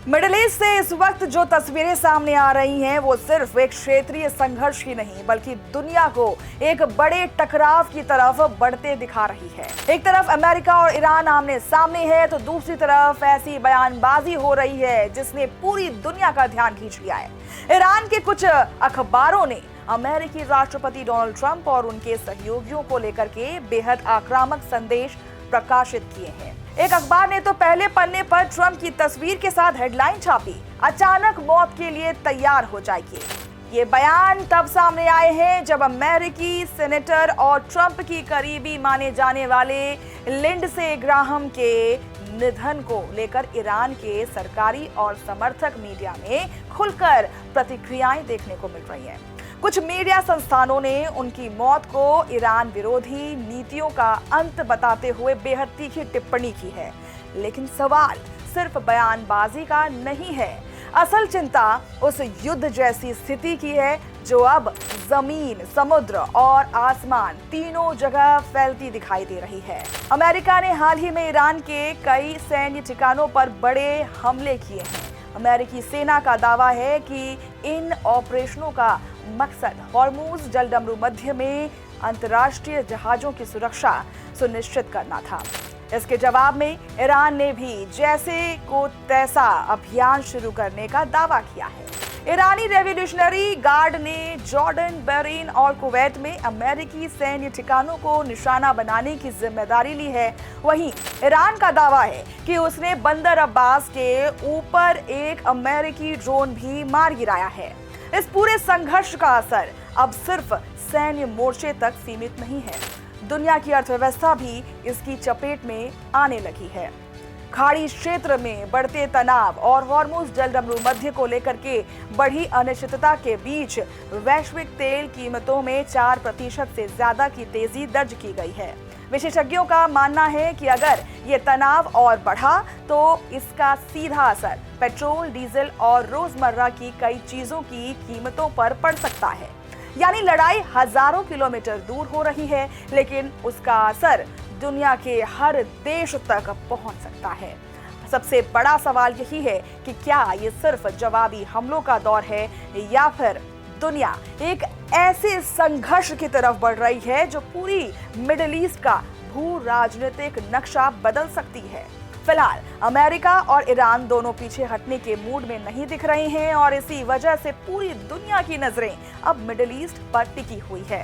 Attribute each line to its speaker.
Speaker 1: Middle east से इस वक्त जो तस्वीरें सामने आ रही हैं वो सिर्फ एक क्षेत्रीय संघर्ष ही नहीं बल्कि दुनिया को एक बड़े टकराव की तरफ बढ़ते दिखा रही है। एक तरफ अमेरिका और ईरान आमने सामने है तो दूसरी तरफ ऐसी बयानबाजी हो रही है जिसने पूरी दुनिया का ध्यान खींच लिया है। ईरान के कुछ अखबारों ने अमेरिकी राष्ट्रपति डोनाल्ड ट्रंप और उनके सहयोगियों को लेकर के बेहद आक्रामक संदेश प्रकाशित किए हैं। एक अखबार ने तो पहले पन्ने पर ट्रंप की तस्वीर के साथ हेडलाइन छापी, अचानक मौत के लिए तैयार हो जाइए। ये बयान तब सामने आए हैं जब अमेरिकी सेनेटर और ट्रंप की करीबी माने जाने वाले लिंडसे ग्राहम के निधन को लेकर ईरान के सरकारी और समर्थक मीडिया में खुलकर प्रतिक्रियाएं देखने को मिल रही हैं। कुछ मीडिया संस्थानों ने उनकी मौत को ईरान विरोधी नीतियों का अंत बताते हुए बेहद तीखी टिप्पणी की है। लेकिन सवाल सिर्फ बयानबाजी का नहीं है, असल चिंता उस युद्ध जैसी स्थिति की है जो अब जमीन, समुद्र और आसमान तीनों जगह फैलती दिखाई दे रही है। अमेरिका ने हाल ही में ईरान के कई सैन्य ठिकानों पर बड़े हमले किए हैं। अमेरिकी सेना का दावा है कि इन ऑपरेशनों का मकसद हॉर्मुज जलडमरू मध्य में अंतर्राष्ट्रीय जहाजों की सुरक्षा सुनिश्चित करना था। इसके जवाब में ईरान ने भी जैसे को तैसा अभियान शुरू करने का दावा किया है। ईरानी रेवोल्यूशनरी गार्ड ने जॉर्डन, बहरीन और कुवैत में अमेरिकी सैन्य ठिकानों को निशाना बनाने की जिम्मेदारी ली है। वहीं ईरान का दावा है कि उसने बंदर अब्बास के ऊपर एक अमेरिकी ड्रोन भी मार गिराया है। इस पूरे संघर्ष का असर अब सिर्फ सैन्य मोर्चे तक सीमित नहीं है, दुनिया की अर्थव्यवस्था भी इसकी चपेट में आने लगी है। खाड़ी क्षेत्र में बढ़ते तनाव और हॉर्मुज जलडमरू मध्य को लेकर के बढ़ी अनिश्चितता के बीच वैश्विक तेल कीमतों में 4% से ज्यादा की तेजी दर्ज की गई है। विशेषज्ञों का मानना है कि अगर ये तनाव और बढ़ा तो इसका सीधा असर पेट्रोल, डीजल और रोजमर्रा की कई चीजों की कीमतों पर पड़ सकता है। यानी लड़ाई हजारों किलोमीटर दूर हो रही है लेकिन उसका असर दुनिया के हर देश तक पहुंच सकता है। सबसे बड़ा सवाल यही है कि क्या ये सिर्फ जवाबी हमलों का दौर है या फिर दुनिया एक ऐसे संघर्ष की तरफ बढ़ रही है जो पूरी मिडिल ईस्ट का भू राजनीतिक नक्शा बदल सकती है। फिलहाल अमेरिका और ईरान दोनों पीछे हटने के मूड में नहीं दिख रहे हैं और इसी वजह से पूरी दुनिया की नजरें अब मिडिल ईस्ट पर टिकी हुई है।